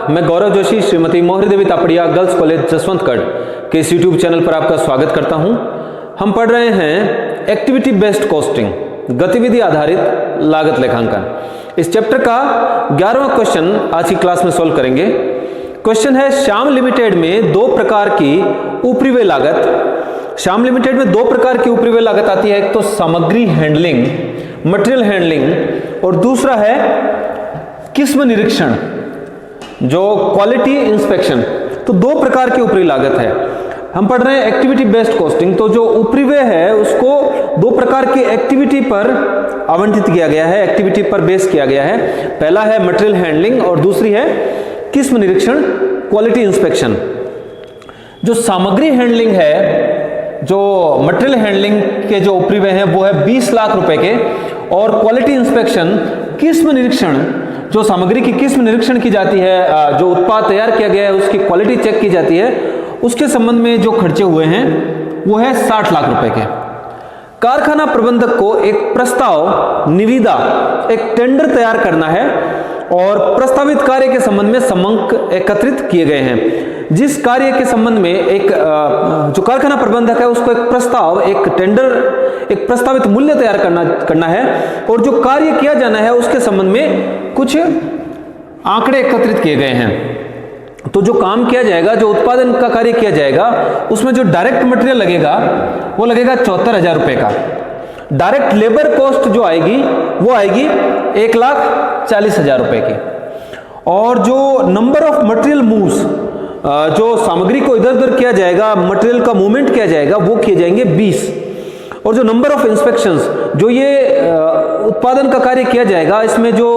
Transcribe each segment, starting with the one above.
मैं गौरव जोशी श्रीमती मोहरी देवी Tapadia girls college Jaswantgarh के इस यूट्यूब चैनल पर आपका स्वागत करता हूं। हम पढ़ रहे हैं एक्टिविटी बेस्ड कॉस्टिंग, गतिविधि आधारित लागत लेखांकन। इस चैप्टर का 11वां क्वेश्चन आज की क्लास में सॉल्व करेंगे। क्वेश्चन है, श्याम लिमिटेड में दो प्रकार की उपरिव्यय लागत। श्याम लिमिटेड में दो प्रकार की उपरिव्यय लागत आती है, एक तो सामग्री हैंडलिंग, मटेरियल हैंडलिंग, और दूसरा है किस्म निरीक्षण, जो क्वालिटी इंस्पेक्शन। तो दो प्रकार की उपरिव्यय लागत है। हम पढ़ रहे हैं एक्टिविटी बेस्ड कॉस्टिंग, तो जो उपरिव्यय है उसको दो प्रकार की एक्टिविटी पर आवंटित किया गया है, एक्टिविटी पर बेस किया गया है। पहला है मटेरियल हैंडलिंग और दूसरी है किस्म निरीक्षण, क्वालिटी इंस्पेक्शन। जो सामग्री हैंडलिंग है, जो मटेरियल हैंडलिंग के जो उपरिव्यय है वो है 20 लाख रुपए के, और क्वालिटी इंस्पेक्शन, किस्म निरीक्षण, जो सामग्री की किस्म निरीक्षण की जाती है, जो उत्पाद तैयार किया गया है उसकी क्वालिटी चेक की जाती है, उसके संबंध में जो खर्चे हुए हैं वो है 60 लाख रुपए के। कारखाना प्रबंधक को एक प्रस्ताव, निविदा, एक टेंडर तैयार करना है और प्रस्तावित कार्य के संबंध में समंक एकत्रित किए गए हैं। जिस कार्य के संबंध में एक जो कारखाना प्रबंधक है उसको एक प्रस्ताव, एक टेंडर, एक प्रस्तावित मूल्य तैयार करना है, और जो कार्य किया जाना है उसके संबंध में कुछ आंकड़े एकत्रित किए गए हैं। तो जो काम किया जाएगा, जो उत्पादन का कार्य किया जाएगा, उसमें जो डायरेक्ट मटेरियल लगेगा वो लगेगा 74,000 रुपए का। डायरेक्ट लेबर कॉस्ट जो आएगी वो आएगी 1,40,000 रुपए की। और जो नंबर ऑफ मटेरियल मूव्स, जो सामग्री को इधर उधर किया जाएगा, मटेरियल का मूवमेंट किया जाएगा, वो किए जाएंगे 20। और जो नंबर ऑफ इंस्पेक्शंस, जो ये उत्पादन का कार्य किया जाएगा, इसमें जो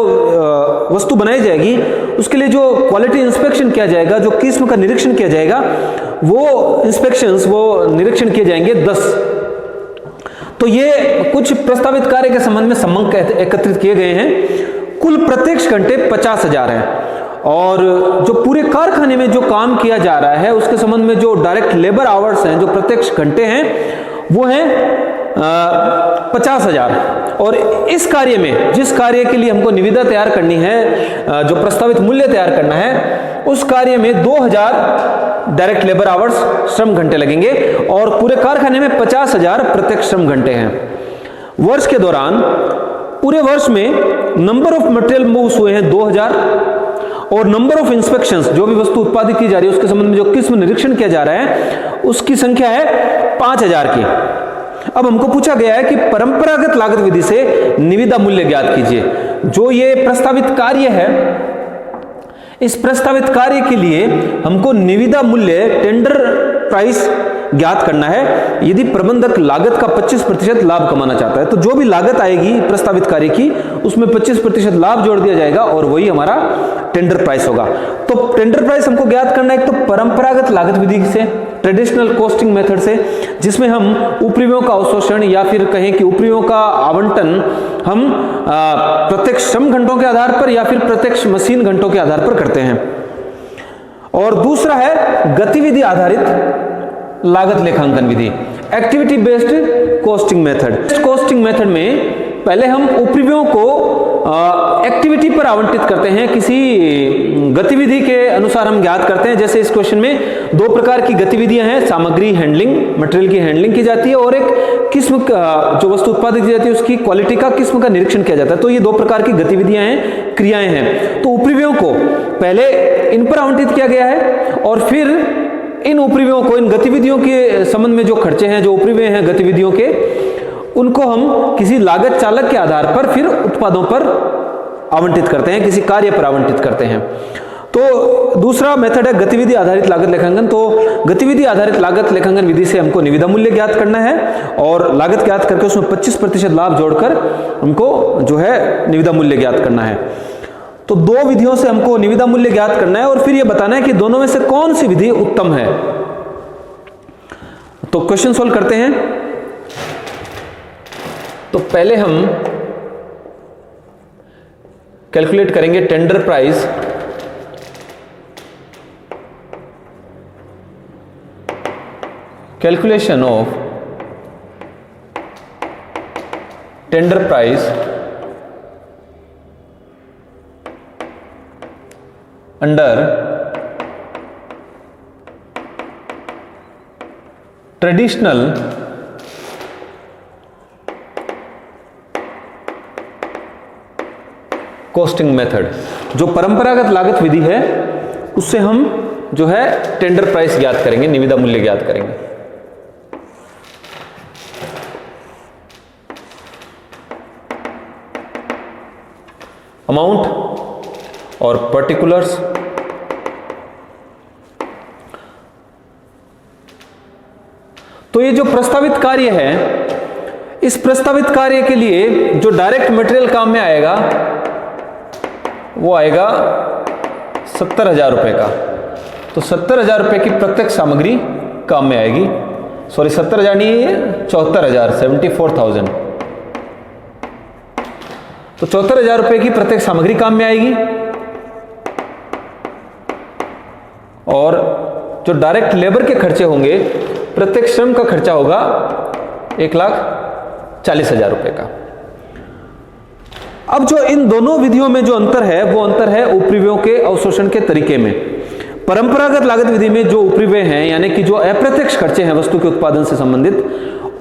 वस्तु बनाई जाएगी उसके लिए जो क्वालिटी इंस्पेक्शन किया जाएगा, जो किस्म का निरीक्षण किया जाएगा, वो इंस्पेक्शंस, वो निरीक्षण किए जाएंगे 10। तो ये कुछ प्रस्तावित कार्य के संबंध में समंक एकत्रित किए गए हैं। कुल प्रत्यक्ष घंटे 50,000 है, और जो पूरे कारखाने में जो काम किया जा रहा है उसके संबंध में जो डायरेक्ट लेबर आवर्स हैं, जो प्रत्यक्ष घंटे हैं, वो हैं 50,000। और इस कार्य में, जिस कार्य के लिए हमको निविदा तैयार करनी है, जो प्रस्तावित मूल्य तैयार करना है, उस कार्य में 2,000 डायरेक्ट लेबर आवर्स, श्रम घंटे लगेंगे, और पूरे कारखाने में 50,000 प्रत्यक्ष श्रम घंटे हैं। वर्ष के दौरान, पूरे वर्ष में नंबर ऑफ मटेरियल मूव्स हुए हैं 2,000, और नंबर ऑफ इंस्पेक्शंस, जो भी वस्तु उत्पादित की जा रही है उसके संबंध में जो किस्म निरीक्षण किया जा रहा है उसकी संख्या है 5,000 की। अब हमको पूछा गया है कि परंपरागत लागत विधि से निविदा मूल्य ज्ञात कीजिए। जो ये प्रस्तावित कार्य है, इस प्रस्तावित कार्य के लिए हमको निविदा मूल्य, टेंडर प्राइस ज्ञात करना है। यदि प्रबंधक लागत का 25% लाभ कमाना चाहता है तो जो भी लागत आएगी प्रस्तावित कार्य की, उसमें 25% लाभ जोड़ दिया जाएगा और वही हमारा टेंडर प्राइस होगा। तो टेंडर प्राइस हमको ज्ञात करना है, एक तो परंपरागत लागत विधि से, ट्रेडिशनल कॉस्टिंग मेथड से, जिसमें हम उपरिव्ययों का अवशोषण या फिर कहें कि उपरिव्ययों का आवंटन हम प्रत्यक्ष श्रम घंटों के आधार पर या फिर प्रत्यक्ष मशीन घंटों के आधार पर करते हैं। और दूसरा है गतिविधि आधारित लागत लेखांकन विधि, activity based costing method. Costing method में पहले हम उपरिव्ययों को एक्टिविटी पर आवंटित करते हैं, किसी गतिविधि के अनुसार हम ज्ञात करते हैं। जैसे इस क्वेश्चन में दो प्रकार की गतिविधियां हैं, सामग्री हैंडलिंग, मटेरियल की हैंडलिंग की जाती है, और एक किस्म का, जो वस्तु उत्पादित की जाती है उसकी क्वालिटी का, किस्म का निरीक्षण किया जाता है। तो ये दो प्रकार की गतिविधियां हैं, क्रियाएं हैं। तो उपरिव्ययों को पहले इन पर आवंटित किया गया है, और फिर इन उपरिव्ययों को, इन गतिविधियों के संबंध में जो खर्चे हैं, जो उपरिव्यय हैं गतिविधियों के, उनको हम किसी लागत चालक के आधार पर फिर उत्पादों पर आवंटित करते हैं, किसी कार्य पर आवंटित करते हैं। तो दूसरा मेथड है गतिविधि आधारित लागत लेखांकन। तो गतिविधि आधारित लागत लेखांकन विधि से हमको निविदा मूल्य ज्ञात करना है, और लागत ज्ञात करके उसमें 25% लाभ जोड़कर हमको जो है निविदा मूल्य ज्ञात करना है। तो दो विधियों से हमको निविदा मूल्य ज्ञात करना है, और फिर यह बताना है कि दोनों में से कौन सी विधि उत्तम है। तो क्वेश्चन सोल्व करते हैं। तो पहले हम कैलकुलेट करेंगे tender price, calculation of tender price under traditional costing method, जो परंपरागत लागत विधि है उससे हम जो है टेंडर प्राइस ज्ञात करेंगे, निविदा मूल्य ज्ञात करेंगे। अमाउंट और पर्टिकुलर्स, तो ये जो प्रस्तावित कार्य है, इस प्रस्तावित कार्य के लिए जो डायरेक्ट मटेरियल काम में आएगा वो आएगा 70,000 रुपए का। तो 70,000 रुपए की प्रत्यक्ष सामग्री काम में आएगी। सॉरी 70,000 नहीं है, 74,000, 74,000। तो 74,000 रुपए की प्रत्यक्ष सामग्री काम में आएगी और जो डायरेक्ट लेबर के खर्चे होंगे, प्रत्यक्ष श्रम का खर्चा होगा 1,40,000 रुपए का। अब जो इन दोनों विधियों में जो अंतर है वो अंतर है उपरिव्ययों के अवशोषण के तरीके में। परंपरागत लागत विधि में जो उपरिव्यय हैं, यानी कि जो अप्रत्यक्ष खर्चे हैं वस्तु के उत्पादन से संबंधित,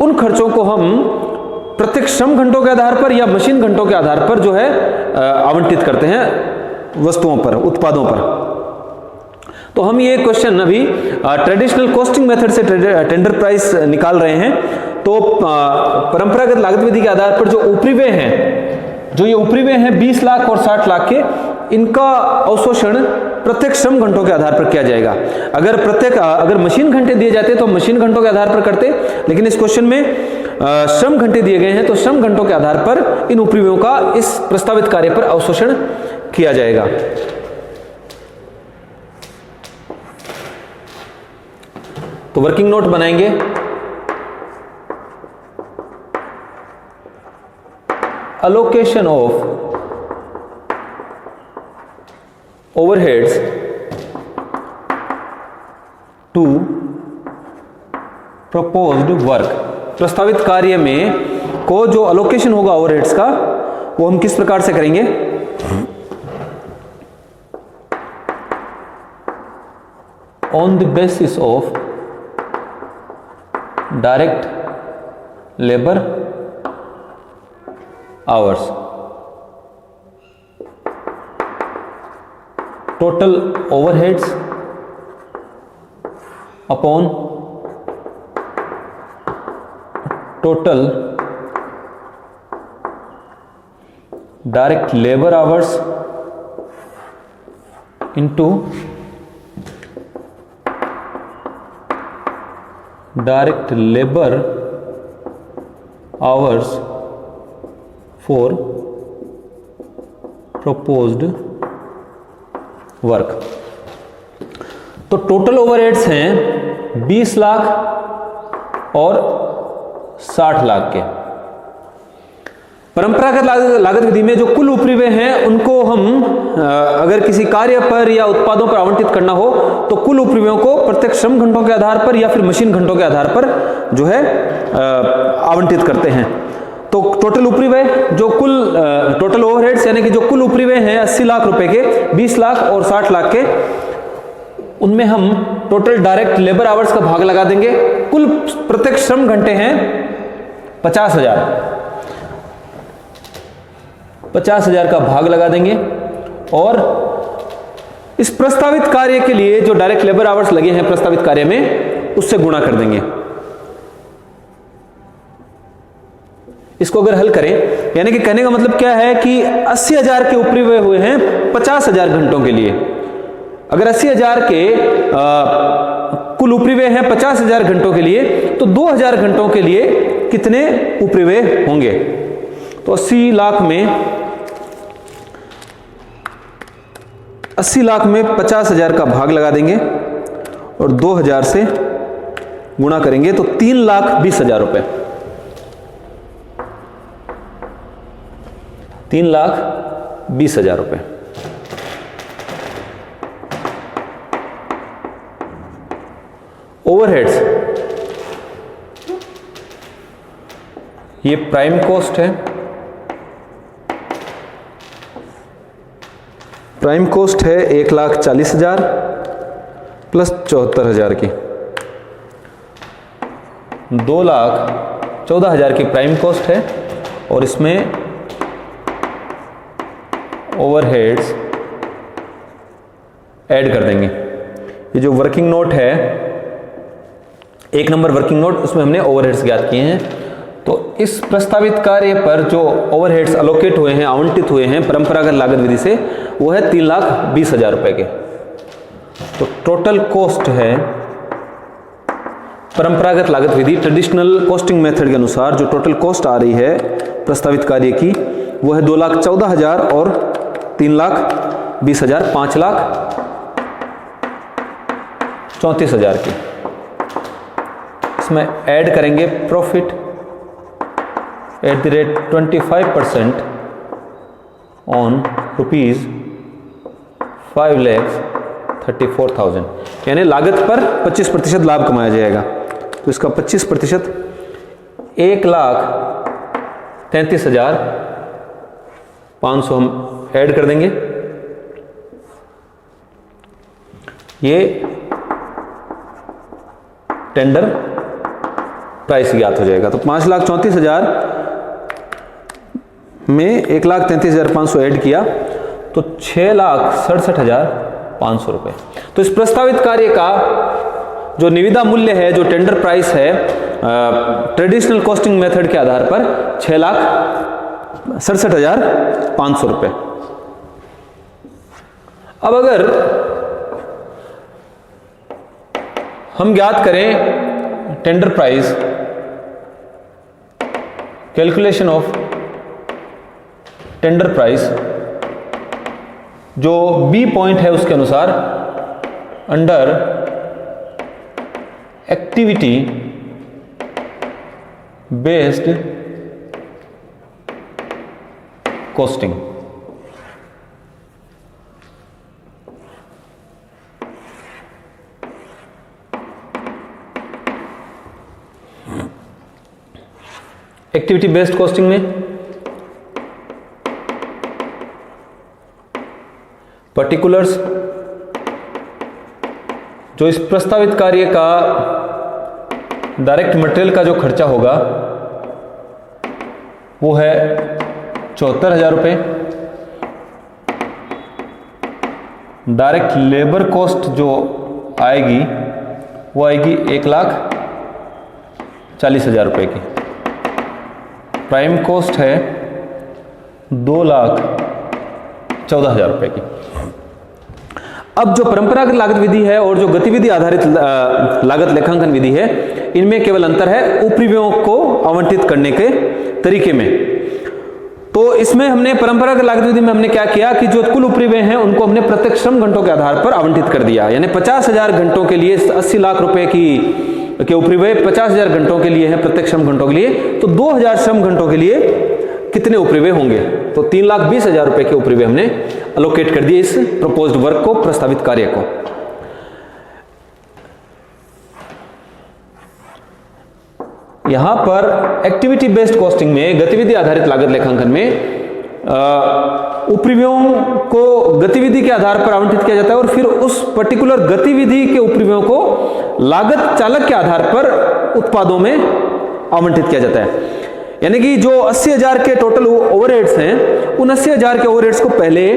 उन खर्चों को हम प्रत्यक्ष श्रम घंटों के आधार पर या मशीन घंटों के आधार पर जो है आवंटित करते हैं वस्तुओं पर, उत्पादों पर। तो हम ये क्वेश्चन अभी ट्रेडिशनल कॉस्टिंग मेथड से टेंडर प्राइस निकाल रहे हैं। तो परंपरागत लागत विधि के आधार पर जो उपरिव्यय हैं, जो ये उपरिव्यय हैं 20 लाख और 60 लाख के, इनका अवशोषण प्रत्यक्ष श्रम घंटों के आधार पर किया जाएगा। अगर मशीन घंटे दिए जाते तो मशीन घंटों के आधार पर करते, लेकिन इस क्वेश्चन में श्रम घंटे दिए गए हैं तो श्रम घंटों के आधार पर इन उपरिव्ययों का इस प्रस्तावित कार्य पर अवशोषण किया जाएगा। तो वर्किंग नोट बनाएंगे। Allocation of overheads to proposed work। प्रस्तावित कार्य में को जो अलोकेशन होगा ओवरहेड्स का, वो हम किस प्रकार से करेंगे? On the basis of direct labour hours, total overheads upon total direct labor hours into direct labor hours for proposed work। तो टोटल ओवरहेड्स हैं 20 लाख और 60 लाख के। परंपरागत लागत विधि में जो कुल उपरिव्यय हैं उनको हम अगर किसी कार्य पर या उत्पादों पर आवंटित करना हो तो कुल उपरिव्ययों को प्रत्यक्ष श्रम घंटों के आधार पर या फिर मशीन घंटों के आधार पर जो है आवंटित करते हैं। तो टोटल उपरिव्यय जो कुल टोटल ओवरहेड्स यानी कि जो कुल उपरिव्यय हैं 80 लाख रुपए के, 20 लाख और 60 लाख के, उनमें हम टोटल डायरेक्ट लेबर आवर्स का भाग लगा देंगे। कुल प्रत्यक्ष श्रम घंटे हैं 50,000 का भाग लगा देंगे और इस प्रस्तावित कार्य के लिए जो डायरेक्ट लेबर आवर्स लगे हैं प्रस्तावित कार्य में, उससे गुणा कर देंगे। इसको अगर हल करें, यानी कि कहने का मतलब क्या है कि 80,000 के उपरिव्यय हुए हैं 50,000 घंटों के लिए। अगर 80,000 के कुल उपरिव्यय हैं 50,000 घंटों के लिए, तो 2,000 घंटों के लिए कितने उपरिव्यय होंगे? तो 80 लाख में 50,000 का भाग लगा देंगे और 2,000 से गुणा करेंगे तो 3,20,000 रुपए। 3,20,000 रुपए। ओवरहेड्स, ये प्राइम कॉस्ट है प्राइम कॉस्ट है 1,40,000 प्लस 74,000 की, 2,14,000 की प्राइम कॉस्ट है और इसमें ओवरहेड्स ऐड कर देंगे। ये जो वर्किंग नोट है, 1 नंबर वर्किंग नोट, उसमें हमने ओवरहेड्स ज्ञात किए हैं। तो इस प्रस्तावित कार्य पर जो ओवरहेड्स अलोकेट हुए हैं, आवंटित हुए हैं परंपरागत लागत विधि से, वो है 3,20,000 रुपए के। तो टोटल कॉस्ट है परंपरागत लागत विधि ट्रेडिशनल कॉस्टिंग मेथड के अनुसार जो टोटल कॉस्ट आ रही है प्रस्तावित कार्य की, वो है 2,14,000 और 3,20,000, 5,34,000 की। इसमें ऐड करेंगे profit at the rate 25% on ₹5,34,000, यानी लागत पर 25% लाभ कमाया जाएगा। तो इसका 25% 1,33,500 हम ऐड कर देंगे। ये टेंडर प्राइस ज्ञात हो जाएगा। तो 5,34,000 में 1,33,500 ऐड किया तो 6,67,500 रुपए। तो इस प्रस्तावित कार्य का जो निविदा मूल्य है, जो टेंडर प्राइस है ट्रेडिशनल कॉस्टिंग मेथड के आधार पर 6,67,500 रुपए। अब अगर हम ज्ञात करें tender price, calculation of tender price, जो बी पॉइंट है उसके अनुसार under activity based costing, activity based costing में पर्टिकुलर्स, जो इस प्रस्तावित कार्य का डायरेक्ट मटेरियल का जो खर्चा होगा वो है 74,000 रुपये। डायरेक्ट लेबर कॉस्ट जो आएगी वो आएगी 1,40,000 रुपये की। प्राइम कॉस्ट है 2,14,000 रुपये की। अब जो परंपरागत लागत विधि है और जो गतिविधि आधारित लागत लेखांकन विधि है, इनमें केवल अंतर है उपरिव्ययों को आवंटित करने के तरीके में। तो इसमें हमने परंपरागत लागत विधि में हमने क्या किया कि जो कुल उपरिव्यय हैं उनको हमने प्रत्यक्ष श्रम घंटों के आधार पर आवंटित कर दिया। यानी 50,000 घंटों के लिए 80 लाख रुपए के उपरिव्यय 50,000 घंटों के लिए है प्रत्यक्ष श्रम घंटों के लिए, तो 2,000 श्रम घंटों के लिए कितने उपरिव्यय होंगे? तो 3,20,000 रुपए के उपरिव्यय हमने अलोकेट कर दिए इस प्रपोज्ड वर्क को, प्रस्तावित कार्य को। यहां पर एक्टिविटी बेस्ड कॉस्टिंग में, गतिविधि आधारित लागत लेखांकन में उपरिव्ययों को गतिविधि के आधार पर आवंटित किया जाता है और फिर उस पर्टिकुलर गतिविधि के उपरिव्ययों को लागत चालक के आधार पर उत्पादों में आवंटित किया जाता है। यानी कि जो 80,000 के टोटल ओवरहेड्स हैं, उन 80,000 के ओवरहेड्स को पहले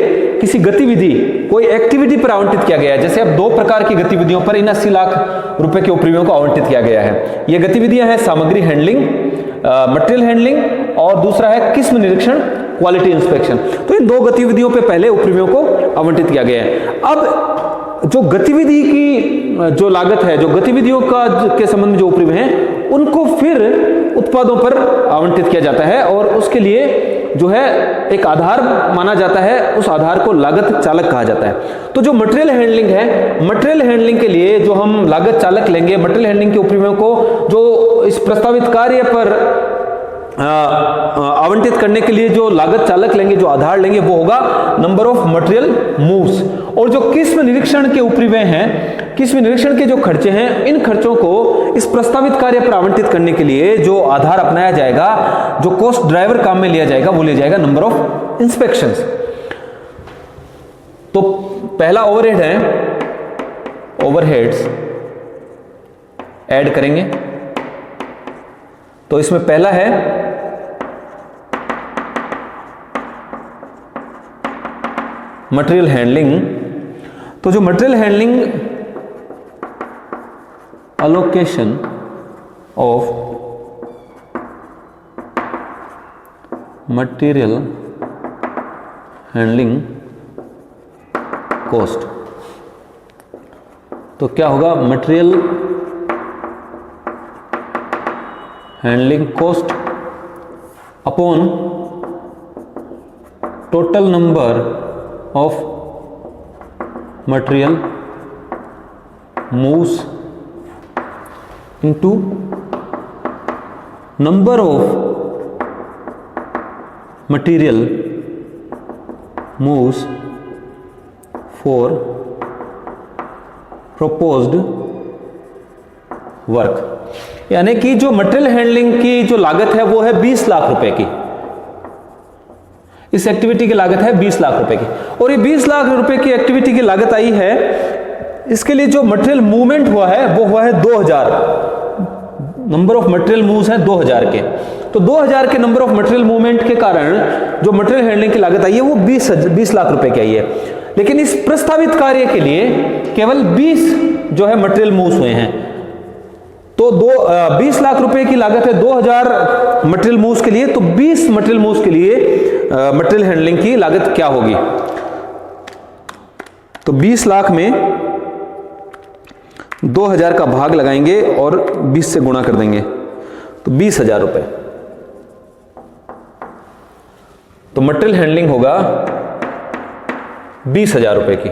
किसी गतिविधि, कोई एक्टिविटी पर आवंटित किया गया है। जैसे अब 2 प्रकार की गतिविधियों पर इन 80 लाख रुपए के उपरिव्ययों को आवंटित किया गया है। ये गतिविधियां हैं सामग्री हैंडलिंग, मटेरियल हैंडलिंग, और दूसरा है किस्म निरीक्षण, क्वालिटी इंस्पेक्शन। तो इन 2 गतिविधियों पे पहले उपरिव्ययों को आवंटित किया गया है। अब जो गतिविधि की जो लागत है, जो गतिविधियों का के संबंध में जो उपरिव्यय हैं, उनको फिर उत्पादों पर आवंटित किया जाता है और उसके लिए जो है एक आधार माना जाता है, उस आधार को लागत चालक कहा जाता है। तो जो मटेरियल हैंडलिंग है, मटेरियल हैंडलिंग के लिए जो हम लागत चालक लेंगे, मटेरियल हैंडलिंग के उपरिव्ययों को जो इस प्रस्तावित कार्य पर आवंटित करने के लिए जो लागत चालक लेंगे, जो आधार लेंगे, वो होगा नंबर ऑफ मटेरियल मूव्स। और जो किस्म निरीक्षण के उपरिव्यय हैं, किस्म निरीक्षण के जो खर्चे हैं, इन खर्चों को इस प्रस्तावित कार्य पर आवंटित करने के लिए जो आधार अपनाया जाएगा, जो कॉस्ट ड्राइवर काम में लिया जाएगा, वो लिया जाएगा नंबर ऑफ इंस्पेक्शंस। तो पहला ओवरहेड है, ओवरहेड्स ऐड करेंगे। तो इसमें पहला है मटेरियल हैंडलिंग। तो जो material handling allocation of material handling cost, तो क्या होगा, material handling cost upon total number of material moves into number of material moves for proposed work. यानी कि जो मटेरियल हैंडलिंग की जो लागत है वो है 20 लाख रुपए की। इस एक्टिविटी की लागत है 20 लाख रुपए की, और ये 20 लाख रुपए की एक्टिविटी की लागत आई है, इसके लिए जो मटेरियल मूवमेंट हुआ है वो हुआ है 2000, नंबर ऑफ मटेरियल मूव्स है 2000 के। तो 2000 के नंबर ऑफ मटेरियल मूवमेंट के कारण जो मटेरियल हैंडलिंग की लागत आई है वो 20 लाख रुपए की आई है। लेकिन इस प्रस्तावित कार्य के लिए केवल 20 जो है मटेरियल मूव्स हुए हैं। तो 20 लाख रुपए की लागत है 2000 मटेरियल मूव्स के लिए, तो 20 मटेरियल मूव्स के लिए मटेरियल हैंडलिंग की लागत क्या होगी। तो 20 लाख में 2000 का भाग लगाएंगे और 20 से गुणा कर देंगे, तो 20,000 रुपए। तो मटेरियल हैंडलिंग होगा 20,000 रुपए की।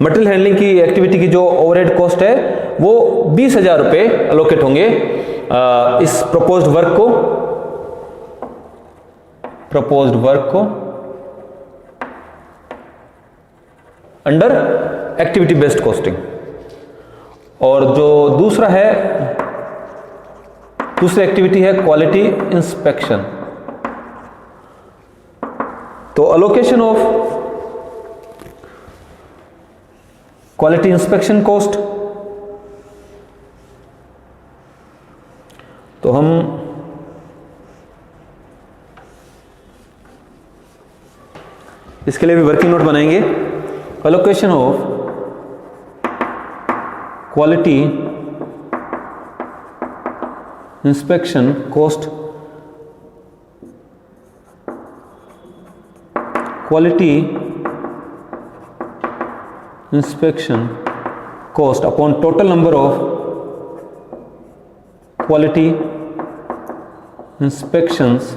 मटेरियल हैंडलिंग की एक्टिविटी की जो ओवरहेड कॉस्ट है वो 20,000 रुपए अलोकेट होंगे इस प्रपोज्ड वर्क को अंडर एक्टिविटी बेस्ड कॉस्टिंग। और जो दूसरी एक्टिविटी है क्वालिटी इंस्पेक्शन। तो allocation of quality inspection cost, तो हम इसके लिए भी वर्किंग नोट बनाएंगे। Allocation of quality inspection cost, quality inspection cost upon total number of quality inspections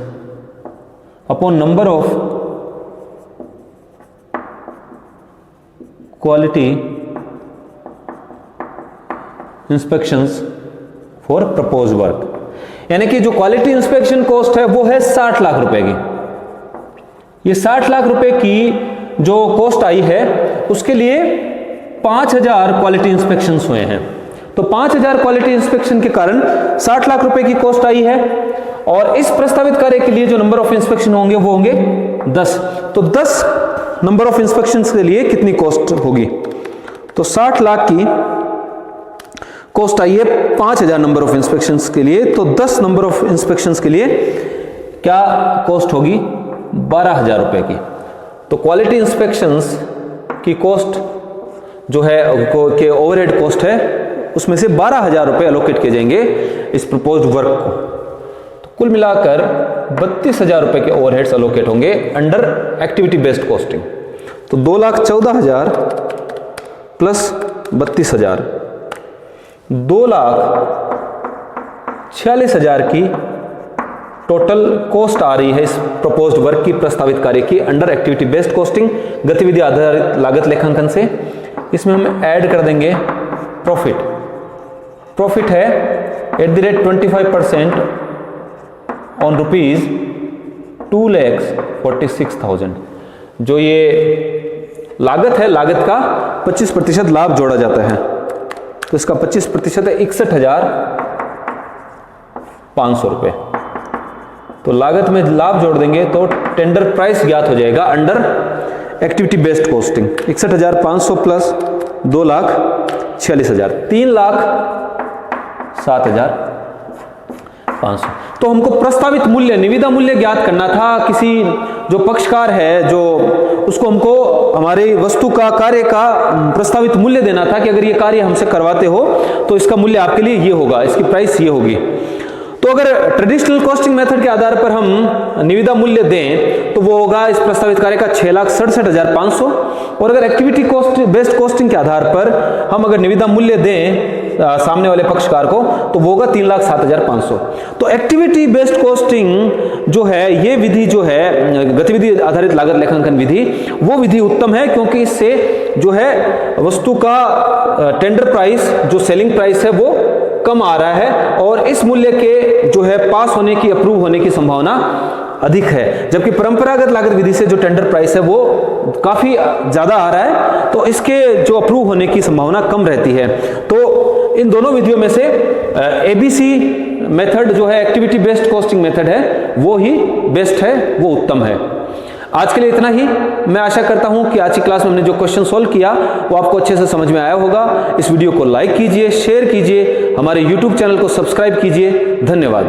upon number of quality inspections for propose work. यानी कि जो क्वालिटी इंस्पेक्शन कॉस्ट है वो है 60 लाख रुपए की। ये 60 लाख रुपए की जो कॉस्ट आई है उसके लिए 5000 क्वालिटी इंस्पेक्शंस हुए हैं। तो 5000 क्वालिटी इंस्पेक्शन के कारण 60 लाख रुपए की कॉस्ट आई है, और इस प्रस्तावित कार्य के लिए जो नंबर ऑफ इंस्पेक्शन होंगे वो होंगे 10। तो 10 नंबर ऑफ इंस्पेक्शंस के लिए कितनी कॉस्ट होगी, तो 60 लाख की कॉस्ट आई है 5000 नंबर ऑफ इंस्पेक्शंस के लिए, तो 10 नंबर ऑफ इंस्पेक्शंस के लिए क्या कॉस्ट होगी, 12,000 रुपए की। तो क्वालिटी इंस्पेक्शंस की कॉस्ट जो है के ओवरहेड कॉस्ट है उसमें से 12,000 रुपए अलोकेट किए जाएंगे इस प्रपोज्ड वर्क को। तो कुल मिलाकर 32,000 रुपए के ओवरहेड्स अलोकेट होंगे अंडर एक्टिविटी बेस्ड कॉस्टिंग। तो 2,14,000 प्लस 32,000, 2,46,000 की टोटल कॉस्ट आ रही है इस प्रपोज्ड वर्क की, प्रस्तावित कार्य की अंडर एक्टिविटी बेस्ड कॉस्टिंग गतिविधि आधारित लागत लेखांकन से। इसमें हम ऐड कर देंगे प्रॉफिट। प्रॉफिट है @25% ऑन ₹2,46,000। जो ये लागत है, लागत का 25% लाभ जोड़ा जाता है, तो इसका 25% है 61,500 रुपए। तो लागत में लाभ जोड़ देंगे तो टेंडर प्राइस ज्ञात हो जाएगा under activity based costing 61,500 plus 2,46,000 3,07,500। तो हमको प्रस्तावित मूल्य निविदा मूल्य ज्ञात करना था। किसी जो पक्षकार है जो उसको हमको हमारी वस्तु का कार्य का प्रस्तावित मूल्य देना था कि अगर ये कार्य हमसे करवाते हो तो इसका मूल्य आपके लिए ये होगा, इसकी प्राइस ये होगी। तो अगर ट्रेडिशनल कॉस्टिंग मेथड के आधार पर हम निविदा मूल्य दें तो वो होगा इस प्रस्तावित कार्य का 6,67,500। और अगर एक्टिविटी कॉस्ट बेस्ड कॉस्टिंग के आधार पर हम अगर निविदा मूल्य दें सामने वाले पक्षकार को तो वो होगा 3,07,500। तो एक्टिविटी बेस्ड कॉस्टिंग जो है ये विधि जो है गतिविधि आधारित लागत लेखांकन विधि, वो विधि उत्तम है क्योंकि इससे जो है वस्तु का टेंडर प्राइस जो सेलिंग प्राइस है वो कम आ रहा है और इस मूल्य के जो है पास होने की अप्रूव होने की संभावना अधिक है। जबकि परंपरागत लागत विधि से जो टेंडर प्राइस है वो काफी ज्यादा आ रहा है तो इसके जो अप्रूव होने की संभावना कम रहती है। तो इन दोनों विधियों में से एबीसी मेथड जो है एक्टिविटी बेस्ड कॉस्टिंग मेथड है वो ही बेस्ट है, वो उत्तम है। आज के लिए इतना ही। मैं आशा करता हूं कि आज की क्लास में हमने जो क्वेश्चन सॉल्व किया वो आपको अच्छे से समझ में आया होगा। इस वीडियो को लाइक कीजिए, शेयर कीजिए, हमारे YouTube चैनल को सब्सक्राइब कीजिए। धन्यवाद।